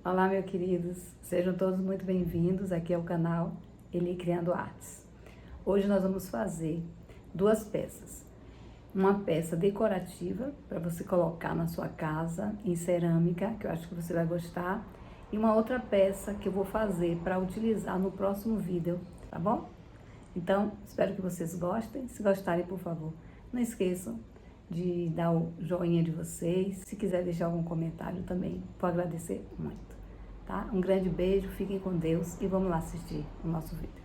Olá, meus queridos, sejam todos muito bem-vindos aqui ao canal Eli Criando Artes. Hoje nós vamos fazer duas peças. Uma peça decorativa para você colocar na sua casa em cerâmica, que eu acho que você vai gostar, e uma outra peça que eu vou fazer para utilizar no próximo vídeo, tá bom? Então, espero que vocês gostem. Se gostarem, por favor, não esqueçam de dar o joinha de vocês. Se quiser deixar algum comentário também, vou agradecer muito, tá? Um grande beijo, fiquem com Deus e vamos lá assistir o nosso vídeo.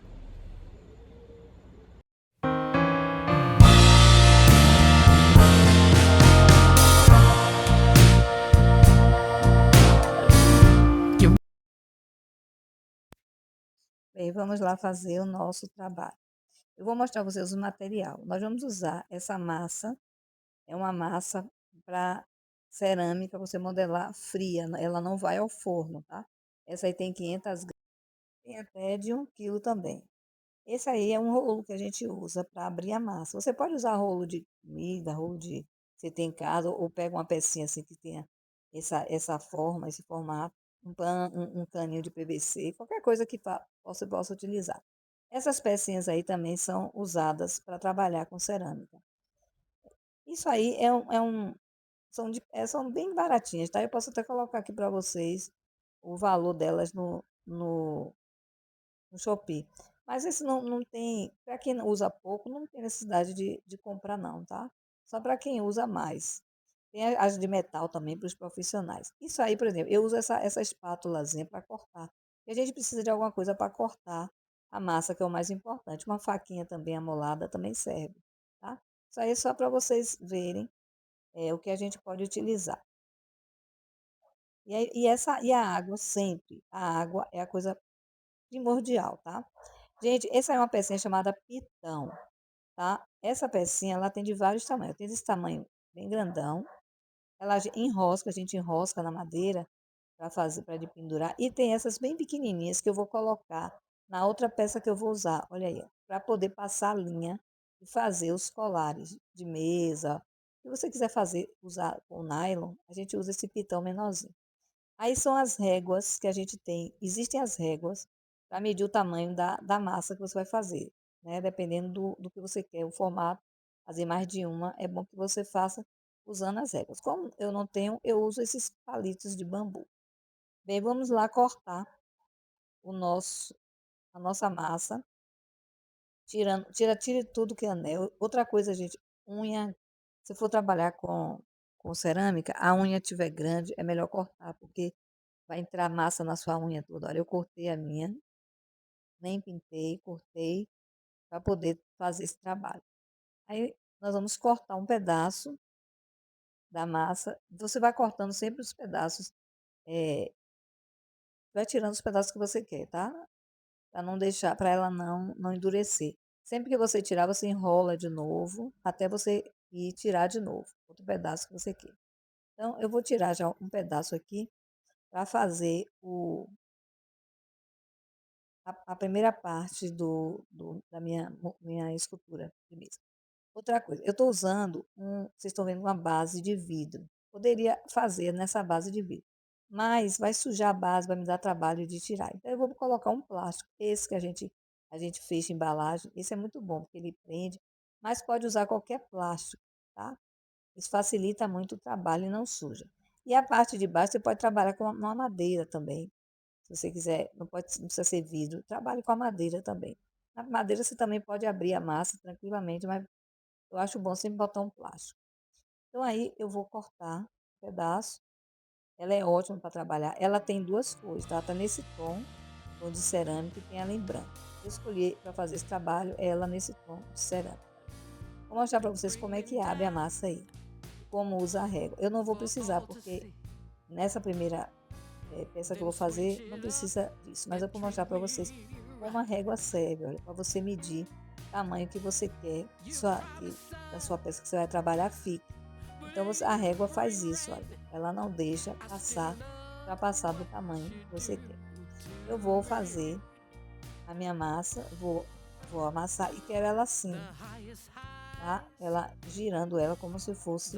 Bem, vamos lá fazer o nosso trabalho. Eu vou mostrar para vocês o material. Nós vamos usar essa massa, é uma massa para cerâmica, você modelar fria, ela não vai ao forno, tá? Essa aí tem 500 gramas, tem até de 1 quilo também. Esse aí é um rolo que a gente usa para abrir a massa. Você pode usar rolo de comida, rolo de você tem em casa, ou pega uma pecinha assim que tenha essa forma, esse formato, um caninho de PVC, qualquer coisa que você possa utilizar. Essas pecinhas aí também são usadas para trabalhar com cerâmica. Isso aí são bem baratinhas, tá? Eu posso até colocar aqui para vocês o valor delas no Shopee. Mas esse não tem, para quem usa pouco, não tem necessidade de comprar não, tá? Só para quem usa mais. Tem as de metal também para os profissionais. Isso aí, por exemplo, eu uso essa espátulazinha para cortar. E a gente precisa de alguma coisa para cortar a massa, que é o mais importante. Uma faquinha também amolada também serve, tá? Isso aí é só para vocês verem o que a gente pode utilizar. E a água sempre, a água é a coisa primordial, tá? Gente, essa é uma pecinha chamada pitão, tá? Essa pecinha, ela tem de vários tamanhos. Tem esse tamanho bem grandão. Ela enrosca, a gente enrosca na madeira para fazer, para de pendurar. E tem essas bem pequenininhas que eu vou colocar na outra peça que eu vou usar. Olha aí, para poder passar a linha e fazer os colares de mesa. Se você quiser fazer, usar com nylon, a gente usa esse pitão menorzinho. Aí são as réguas que a gente tem. Existem as réguas para medir o tamanho da massa que você vai fazer, né? Dependendo do que você quer, o formato, fazer mais de uma, é bom que você faça usando as réguas. Como eu não tenho, eu uso esses palitos de bambu. Bem, vamos lá cortar a nossa massa, tire tudo que é anel. Outra coisa, gente, unha, se for trabalhar com cerâmica, a unha estiver grande, é melhor cortar, porque vai entrar massa na sua unha toda. Olha, eu cortei a minha, nem pintei, cortei para poder fazer esse trabalho. Aí nós vamos cortar um pedaço da massa. Você vai cortando sempre os pedaços, vai tirando os pedaços que você quer, tá? Para não deixar, para ela não endurecer. Sempre que você tirar, você enrola de novo, até você ir tirar de novo, outro pedaço que você quer. Então, eu vou tirar já um pedaço aqui para fazer a primeira parte da minha escultura de mesa. Outra coisa, eu estou usando vocês estão vendo uma base de vidro. Poderia fazer nessa base de vidro, mas vai sujar a base, vai me dar trabalho de tirar. Então, eu vou colocar um plástico, esse que a gente fecha embalagem. Esse é muito bom, porque ele prende, mas pode usar qualquer plástico, tá? Isso facilita muito o trabalho e não suja. E a parte de baixo você pode trabalhar com uma madeira também. Se você quiser, não precisa ser vidro, trabalhe com a madeira também. Na madeira você também pode abrir a massa tranquilamente, mas eu acho bom sempre botar um plástico. Então aí eu vou cortar um pedaço. Ela é ótima para trabalhar. Ela tem duas cores, tá? Tá nesse tom de cerâmica e tem ela em branco. Eu escolhi para fazer esse trabalho ela nesse tom de cerâmica. Vou mostrar para vocês como é que abre a massa aí. Como usa a régua. Eu não vou precisar, porque nessa primeira peça que eu vou fazer, não precisa disso. Mas eu vou mostrar para vocês como a régua serve, olha, para você medir o tamanho que você quer que da sua peça que você vai trabalhar fique. Então a régua faz isso, olha. Ela não deixa passar do tamanho que você quer. Eu vou fazer a minha massa, vou amassar e quero ela assim, tá? Ela girando ela como se fosse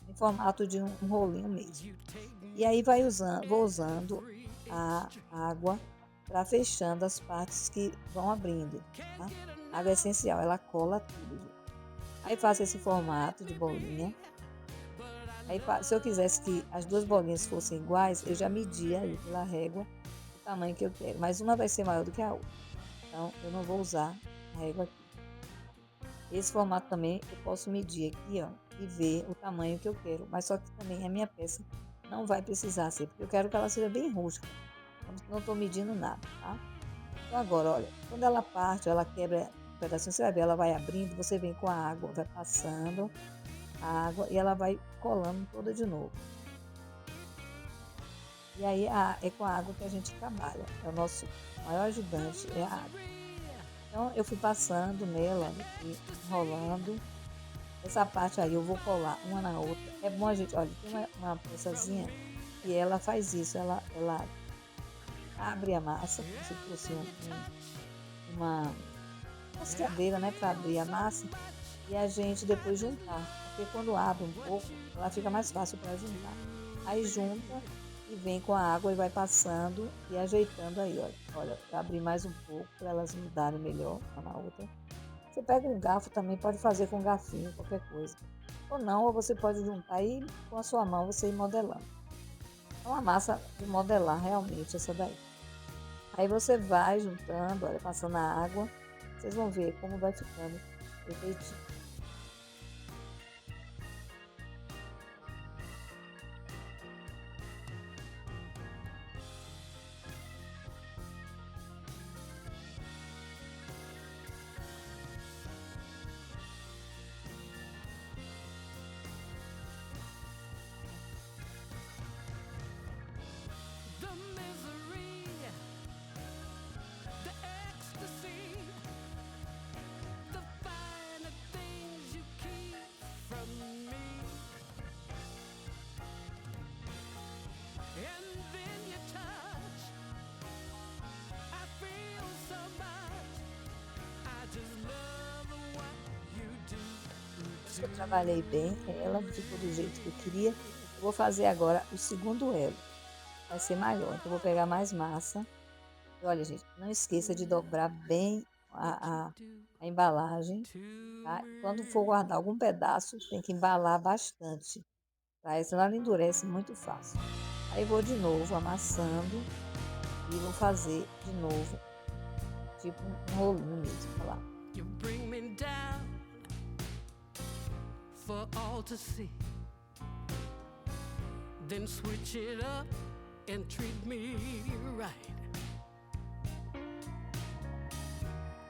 em formato de um rolinho mesmo. E aí vou usando a água para fechando as partes que vão abrindo, tá? A água é essencial, ela cola tudo, gente. Aí faço esse formato de bolinha. Aí, se eu quisesse que as duas bolinhas fossem iguais, eu já media aí pela régua o tamanho que eu quero. Mas uma vai ser maior do que a outra. Então, eu não vou usar a régua aqui. Esse formato também eu posso medir aqui, ó, e ver o tamanho que eu quero. Mas só que também a minha peça não vai precisar ser, porque eu quero que ela seja bem rústica. Não estou medindo nada, tá? Então agora, olha, quando ela parte, ela quebra um pedacinho, você vai ver, ela vai abrindo, você vem com a água, vai passando a água e ela vai colando toda de novo. E aí é com a água que a gente trabalha. É o nosso maior ajudante, é a água. Então eu fui passando nela e enrolando. Essa parte aí eu vou colar uma na outra. É bom a gente, olha, tem uma peçazinha que ela faz isso, ela abre a massa, como se fosse uma rascadeira, né, para abrir a massa e a gente depois juntar, porque quando abre um pouco, ela fica mais fácil para juntar. Aí junta e vem com a água e vai passando e ajeitando aí, olha. Olha, eu abri mais um pouco para elas mudarem melhor uma na outra. Você pega um garfo também, pode fazer com um garfinho, qualquer coisa. Ou não, ou você pode juntar aí com a sua mão você ir modelando. É uma massa de modelar realmente essa daí. Aí você vai juntando, olha, passando a água. Vocês vão ver como vai ficando perfeitinho. The misery, the ecstasy, the finer things you keep from me. And then you touch, I feel so much. I just love what you Depois que eu do to trabalhei bem ela, ficou do jeito que eu queria. Eu vou fazer agora o segundo elo. Vai ser maior. Então, eu vou pegar mais massa. E olha, gente, não esqueça de dobrar bem a embalagem, tá? Quando for me. guardar algum pedaço, tem que embalar bastante, tá? Senão ela endurece muito fácil. Aí vou de novo amassando e vou fazer de novo, tipo um rolinho mesmo, olha lá. You bring me down for all to see. Then switch it up and treat me right.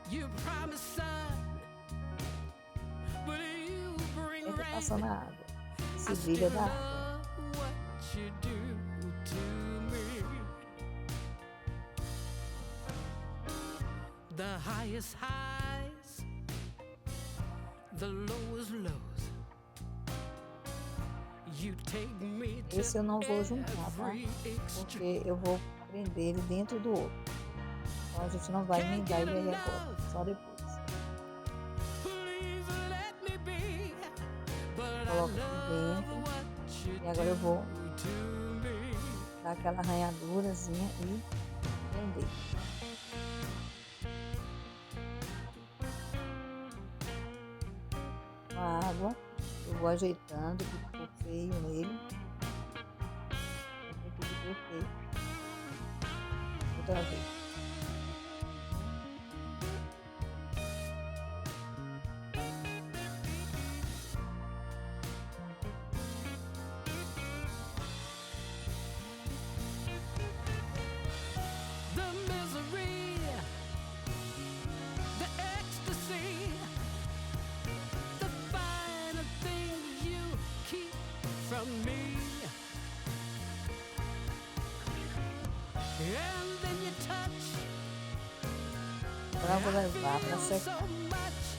You promised sun, but you bring Sempre rain. passando a água. Se I brilha still da água. love what you do to me. The highest highs, the lowest lows. You take me to Esse eu não vou juntar, tá? every extreme. Porque eu vou prender ele dentro do outro. Então a gente não vai Can't emendar get ele aí agora, enough. só depois. Please let me be. But I Coloco aqui love dentro what you e agora eu vou do to me. dar aquela arranhadurazinha e prender. Com a água, eu vou ajeitando, que ficou feio nele. Tem tudo perfeito. Outra vez. The misery, the ecstasy, the finer things you keep from me. And then you touch. Agora eu vou levar para Feel secar. so much.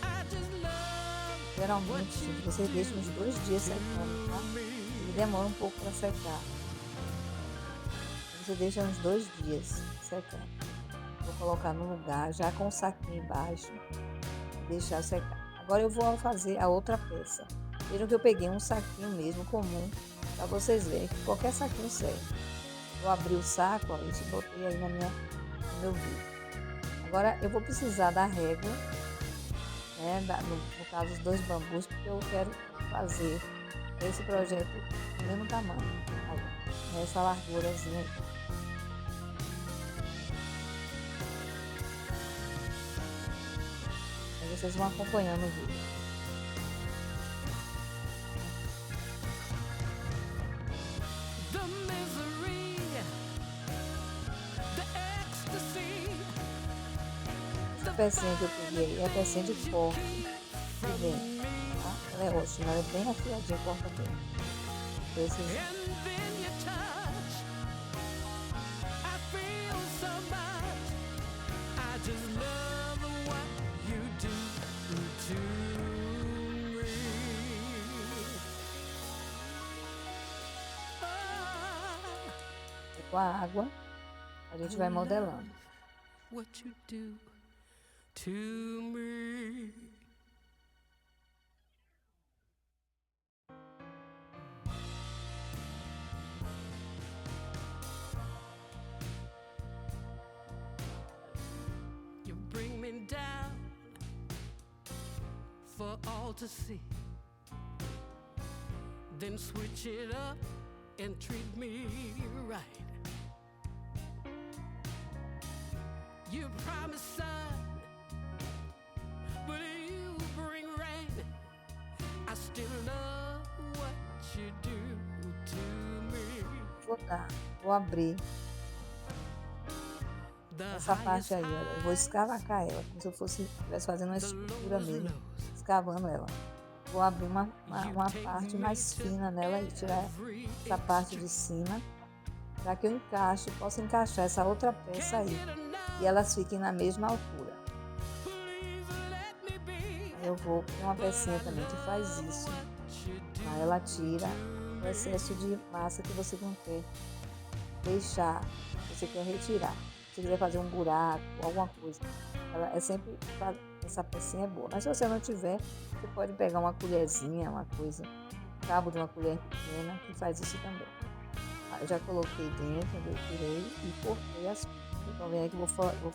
I just love Geralmente, gente, você deixa uns 2 dias secando, tá? Ele demora um pouco para secar. Você deixa uns 2 dias secando. Vou colocar no lugar, já com o saquinho embaixo, e deixar secar. Agora eu vou fazer a outra peça. Vejam que eu peguei um saquinho mesmo comum, para vocês verem que qualquer saquinho serve. Eu abri o saco, ó, e botei aí no meu vídeo. Agora eu vou precisar da régua, né, no caso os 2 bambus, porque eu quero fazer esse projeto do mesmo tamanho, aí, nessa largurazinha aí. Aí vocês vão acompanhando o vídeo. The misery, the ecstasy, Essa pecinha que eu peguei aí é a pecinha de corte que vem, tá? Ela é ótima, ela é bem afiadinha, corta bem. Esses and then you touch. I feel so much. I just love what you do to me. é com a água, a gente vai modelando. What you do to me. You bring me down for all to see, then switch it up and treat me right. You promise sun, but you bring rain. I still love what you do to me. Vou abrir The essa parte highest aí, olha. Eu vou escavacar ela, como se eu estivesse fazendo uma the escultura lowest mesmo, lows. escavando ela. Vou abrir uma parte mais fina nela e tirar Every essa parte de cima, para que eu possa encaixar essa outra peça aí e elas fiquem na mesma altura. Aí eu vou ter uma pecinha também que faz isso. Aí ela tira o excesso de massa que você não quer deixar, que você quer retirar. Se quiser fazer um buraco, alguma coisa, ela é sempre, essa pecinha é boa. Mas se você não tiver, você pode pegar uma colherzinha, uma coisa, cabo de uma colher pequena, que faz isso também. Eu já coloquei dentro, eu tirei e cortei as coisas. Então vem aí que eu estou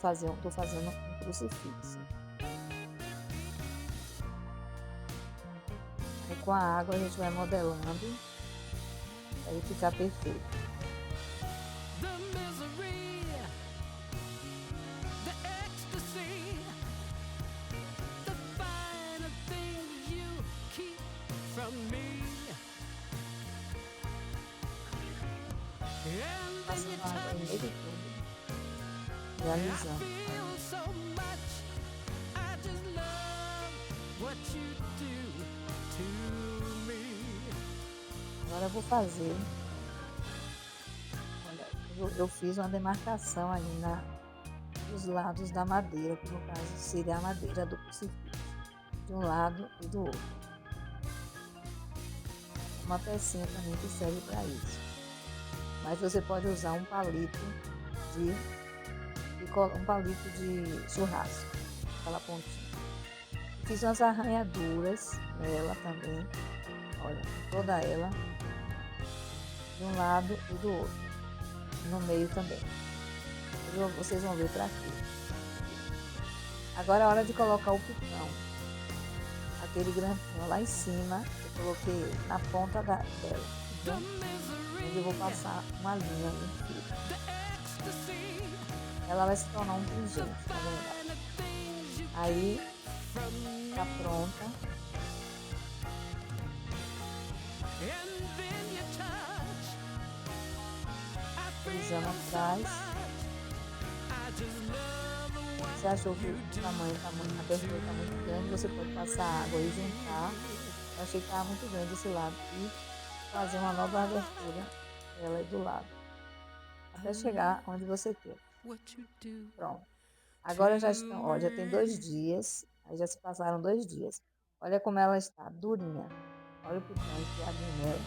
fazendo um crucifixo. Aí com a água a gente vai modelando para ele ficar perfeito. The misery, the ecstasy, the finer things you keep from me. And then you Passando a água touch. nele tudo, I realizando. feel so much. I just love what you do to me. Agora eu vou fazer. Olha, eu fiz uma demarcação ali dos lados da madeira, que no caso seria a madeira do crucifixo, de um lado e do outro. Uma pecinha também que serve para isso. Mas você pode usar um palito de churrasco, aquela pontinha. Fiz umas arranhaduras nela também, olha, toda ela, de um lado e do outro, no meio também. Vocês vão ver para aqui. Agora é a hora de colocar o pitão, aquele grandinho lá em cima, eu coloquei ele na ponta dela, The entendeu? Onde eu vou misery, passar uma linha no fio. the ecstasy, Ela vai se tornar um pingente, na verdade. and the things you Aí from me. tá pronta. And then you touch. I Frisando feel so atrás. much. I just love what Você achou que o tamanho a abertura está muito grande, você pode passar água e juntar. Eu achei que estava muito grande esse lado e fazer uma nova abertura, ela é do lado, até chegar onde você quer. what you do. Pronto. Agora já estão, ó, já tem 2 dias, aí já se passaram 2 dias. Olha como ela está durinha. Olha o pitão enfiadinho nela.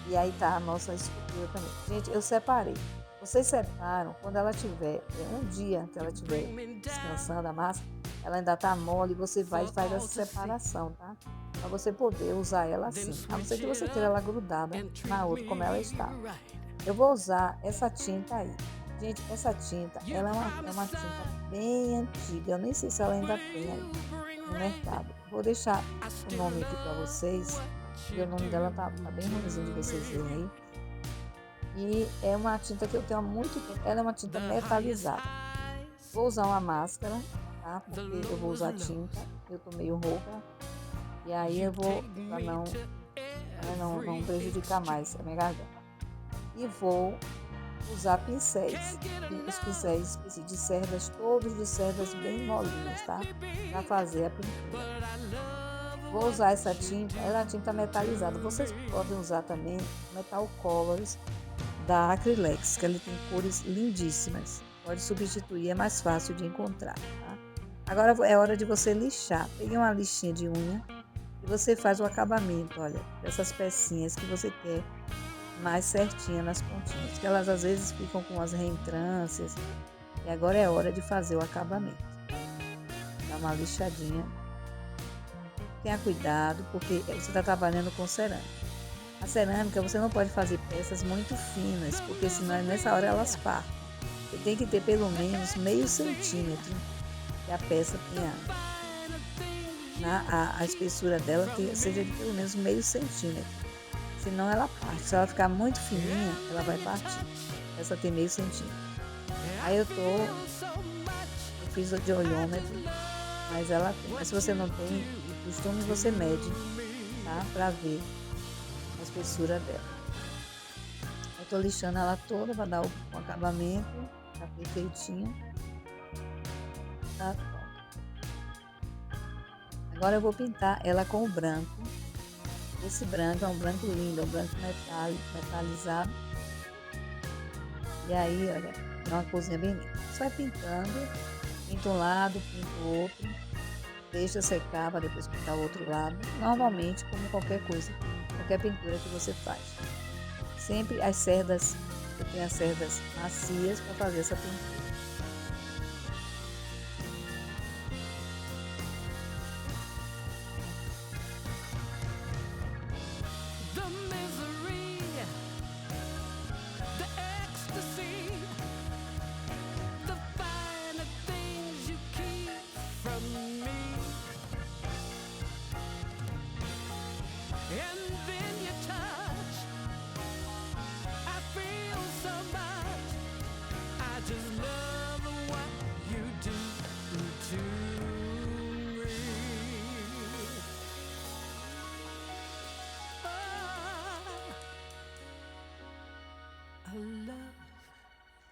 E aí tá a nossa escultura também. Gente, eu separei. Vocês separam quando ela tiver, um dia que ela tiver descansando a massa, ela ainda tá mole, você vai e faz essa separação, tá? Para você poder usar ela assim, a não ser que você queira ela grudada na outra, como ela está. Eu vou usar essa tinta aí. Gente, essa tinta, ela é uma tinta bem antiga, eu nem sei se ela ainda tem aí no mercado. Vou deixar o nome aqui para vocês, porque o nome dela tá bem ruimzinho de vocês verem aí. E é uma tinta que eu tenho há muito tempo, ela é uma tinta metalizada. Vou usar uma máscara, tá? Porque eu vou usar tinta, eu tô meio rouca, e aí eu vou, para não prejudicar mais a minha garganta. E vou usar pincéis, os pincéis esqueci, de cerdas, todos de cerdas bem molinhas, tá? Para fazer a pintura. Vou usar essa tinta, ela é uma tinta metalizada. Vocês podem usar também Metal Colors da Acrylex, que ele tem cores lindíssimas. Pode substituir, é mais fácil de encontrar, tá? Agora é hora de você lixar. Pegue uma lixinha de unha e você faz o acabamento, olha, dessas pecinhas que você quer mais certinha nas pontinhas, que elas às vezes ficam com as reentrâncias. E agora é hora de fazer o acabamento. Dá uma lixadinha. Tenha cuidado, porque você está trabalhando com cerâmica. A cerâmica você não pode fazer peças muito finas, porque senão nessa hora elas partem. Você tem que ter pelo menos meio centímetro que a peça tenha, a espessura dela seja de pelo menos meio centímetro. Senão ela parte. Se ela ficar muito fininha, ela vai partir. Essa tem meio centímetro. Aí eu fiz de olhômetro, mas ela tem. Mas se você não tem o costume, você mede, tá? Pra ver a espessura dela. Eu tô lixando ela toda para dar o acabamento, tá perfeitinho. Tá pronto. Agora eu vou pintar ela com o branco. Esse branco é um branco lindo, é um branco metalizado. E aí, olha, é uma cozinha bem linda. Você vai pintando, pinta um lado, pinta o outro, deixa secar para depois pintar o outro lado. Normalmente, como qualquer coisa, qualquer pintura que você faz. Sempre as cerdas, eu tenho as cerdas macias para fazer essa pintura.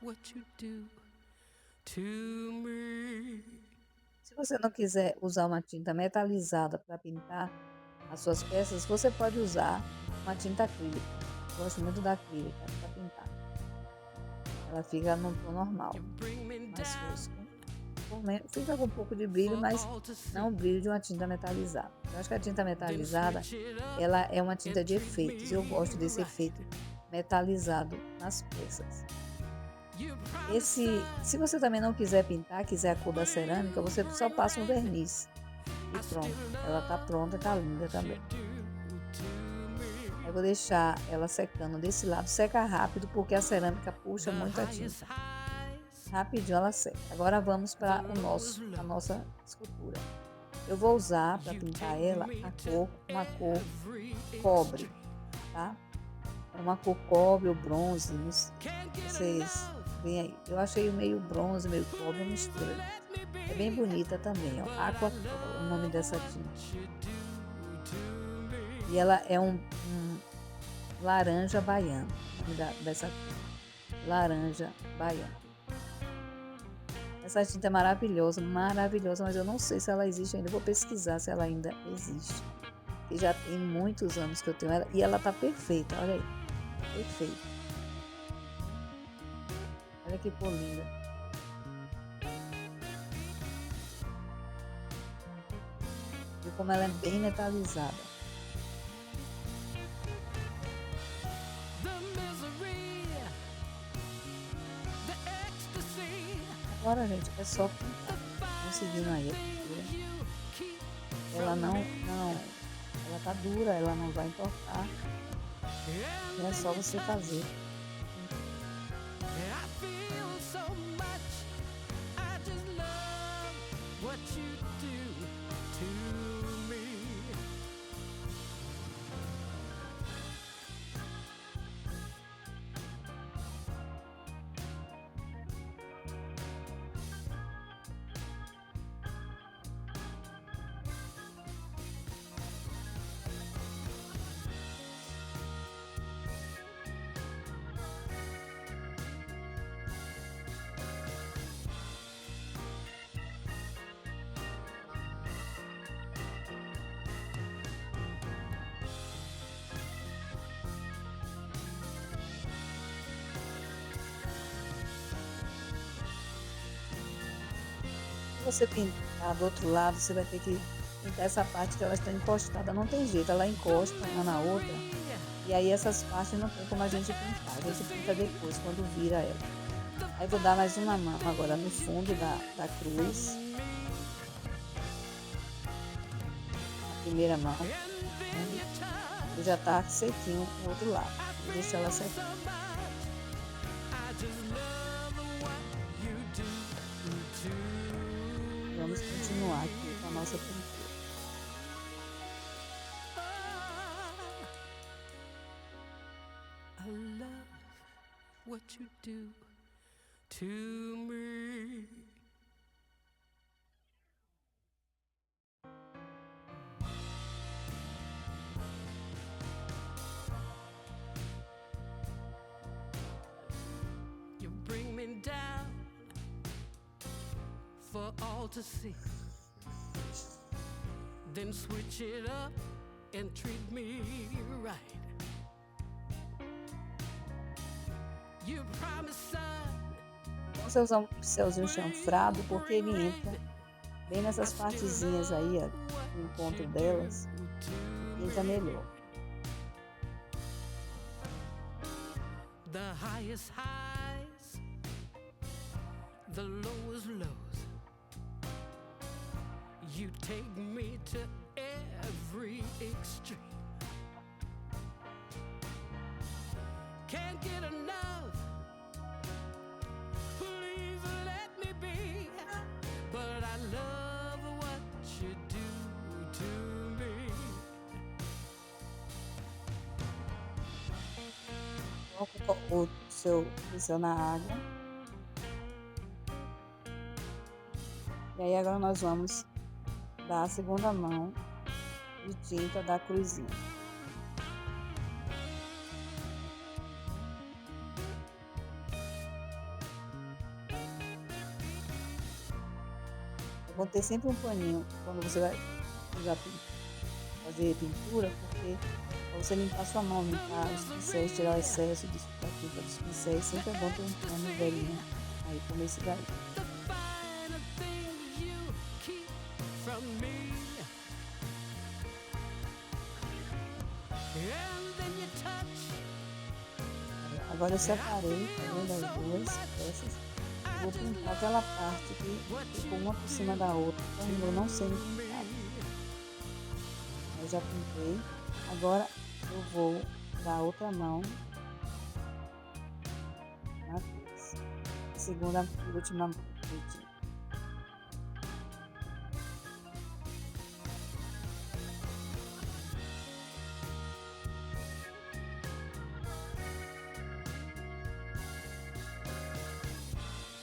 What you do to me. Se você não quiser usar uma tinta metalizada para pintar as suas peças, você pode usar uma tinta acrílica. Eu gosto muito da acrílica para pintar. Ela fica no tom normal, mais fosco. Fica com um pouco de brilho, mas não o brilho de uma tinta metalizada. Eu acho que a tinta metalizada, ela é uma tinta de efeitos. Eu gosto desse efeito metalizado nas peças. Se você também não quiser pintar, quiser a cor da cerâmica, você só passa um verniz e pronto. Ela tá pronta, tá linda também. Eu vou deixar ela secando desse lado. Seca rápido porque a cerâmica puxa muito a tinta. Rapidinho ela seca. Agora vamos para a nossa escultura. Eu vou usar para pintar ela uma cor cobre, tá? É uma cor cobre ou bronze, vocês veem aí. Eu achei meio bronze, meio cobre, uma mistura. É bem bonita também, ó. Aqua, o nome dessa tinta. E ela é um laranja baiano, o nome dessa tinta. Laranja baiano. Essa tinta é maravilhosa, maravilhosa, mas eu não sei se ela existe ainda. Eu vou pesquisar se ela ainda existe. E já tem muitos anos que eu tenho ela. E ela tá perfeita, olha aí. Perfeita. Olha que cor linda. Viu como ela é bem metalizada. Agora, gente, é só pintar. Não seguindo aí a pintura. Ela ela tá dura, ela não vai entortar. É só você fazer. Se você pintar do outro lado, você vai ter que pintar essa parte que ela está encostada. Não tem jeito, ela encosta uma na outra. E aí essas partes não tem como a gente pintar. A gente pinta depois, quando vira ela. Aí vou dar mais uma mão agora no fundo da cruz. A primeira mão. E já está sequinho o outro lado. Vou deixar ela secar. Vamos continuar aqui com a nossa pintura. I love what you do to me. You bring me down for all to see, then switch it up and treat me right. You promise, son. Você usar um pincelzinho chanfrado, porque ele entra bem nessas partezinhas aí, ó, no encontro delas, entra melhor. The highest highs, the lowest lows. You take me to every extreme. Can't get enough. Please let me be. But I love what you do to me. Coloca o seu pincel na água. E aí agora nós vamos dar a segunda mão de tinta da cruzinha. É bom ter sempre um paninho quando você vai fazer pintura, porque para você limpar sua mão, limpar os pincéis, tirar o excesso da tinta dos pincéis, sempre é bom ter um pano velhinho aí como esse daí. The finer things you keep from me. And then you touch. Agora eu separei, tá vendo, as duas peças. Vou pintar aquela parte que ficou uma por cima da outra, terminou não sendo pintada. Eu já pintei. Agora eu vou dar outra mão na cruz. Segunda e última mão.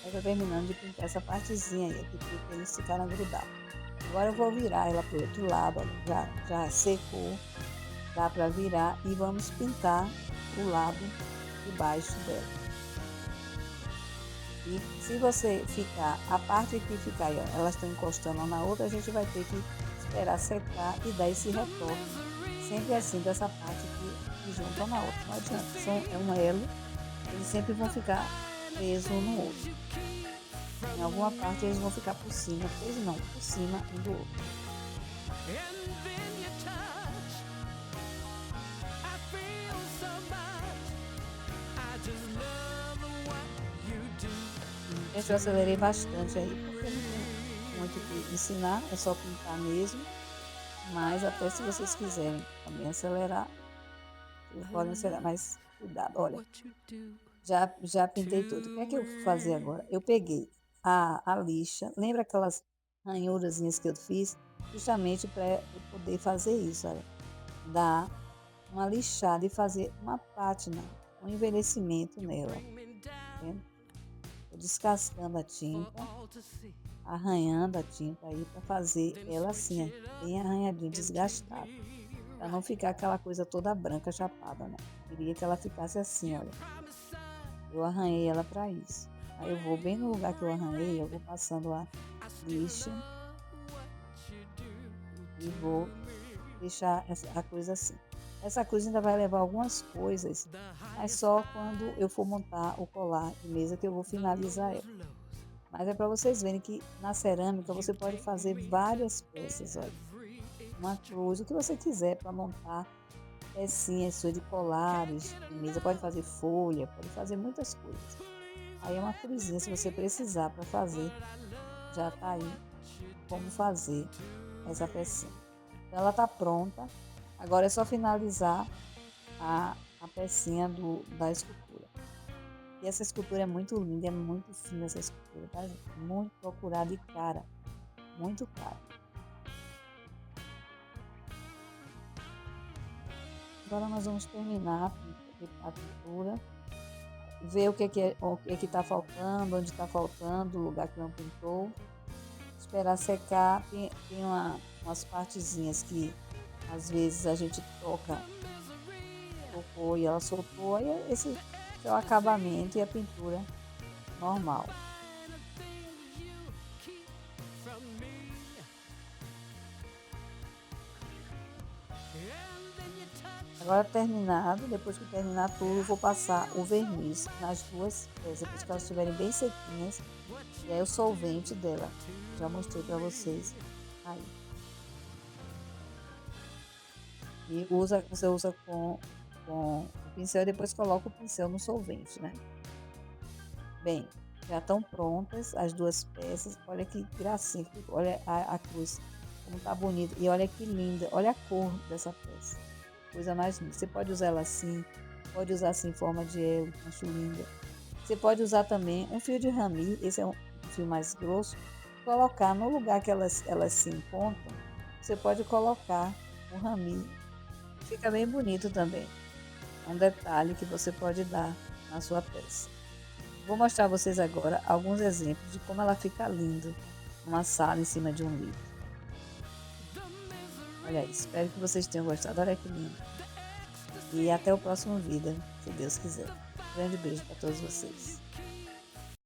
Eu tô terminando de pintar essa partezinha aí, aqui, porque eles ficaram grudados. Agora eu vou virar ela pro outro lado, ó, já secou, dá para virar e vamos pintar o lado de baixo dela. E se você ficar, a parte que ficar aí, ó, elas estão encostando uma na outra, a gente vai ter que esperar secar e dar esse retorno. Sempre assim, dessa parte que juntam na outra. Não adianta, é um elo, eles sempre vão ficar presos um no outro. Em alguma parte eles vão ficar por cima, presos não, por cima um do outro. Gente, eu acelerei bastante aí, porque não tem muito o que ensinar, é só pintar mesmo. Mas até se vocês quiserem também acelerar, vocês podem acelerar, mas cuidado. Olha, já pintei tudo. O que é que eu vou fazer agora? Eu peguei a lixa, lembra aquelas ranhurazinhas que eu fiz? Justamente para eu poder fazer isso, olha. Dar uma lixada e fazer uma pátina, um envelhecimento nela, tá vendo? Tô descascando a tinta, arranhando a tinta aí para fazer ela assim, ó, bem arranhadinha, desgastada. Para não ficar aquela coisa toda branca, chapada, né? Queria que ela ficasse assim, olha. Eu arranhei ela para isso. Aí eu vou bem no lugar que eu arranhei, eu vou passando a lixa e vou deixar a coisa assim. Essa coisa ainda vai levar algumas coisas, mas só quando eu for montar o colar de mesa que eu vou finalizar ela. Mas é para vocês verem que na cerâmica você pode fazer várias peças, olha. Uma cruz, o que você quiser para montar pecinhas suas de colares de mesa, pode fazer folha, pode fazer muitas coisas. Aí é uma cruzinha, se você precisar para fazer, já tá aí como fazer essa pecinha. Então ela tá pronta, agora é só finalizar a pecinha da escultura. E essa escultura é muito linda, é muito fina essa escultura, tá, gente? Muito procurada e cara, muito cara. Agora nós vamos terminar a pintura, ver o que está faltando, onde está faltando, o lugar que não pintou. Esperar secar, tem umas partezinhas que às vezes a gente tocou e ela soltou, e esse é o acabamento e a pintura normal. Agora terminado, depois que terminar tudo, eu vou passar o verniz nas duas peças, depois que elas estiverem bem sequinhas, e aí o solvente dela, já mostrei para vocês aí. E você usa com o pincel e depois coloca o pincel no solvente, né? Bem, já estão prontas as duas peças. Olha que gracinha, olha a cruz, como tá bonita. E olha que linda, olha a cor dessa peça. Coisa mais linda. Você pode usar ela assim, pode usar assim em forma de elo, acho linda. Você pode usar também um fio de rami, esse é um fio mais grosso, colocar no lugar que elas se encontram, você pode colocar um rami. Fica bem bonito também. É um detalhe que você pode dar na sua peça. Vou mostrar a vocês agora alguns exemplos de como ela fica linda numa sala em cima de um livro. Olha aí, espero que vocês tenham gostado. Olha que lindo. E até o próximo vídeo, se Deus quiser. Um grande beijo para todos vocês.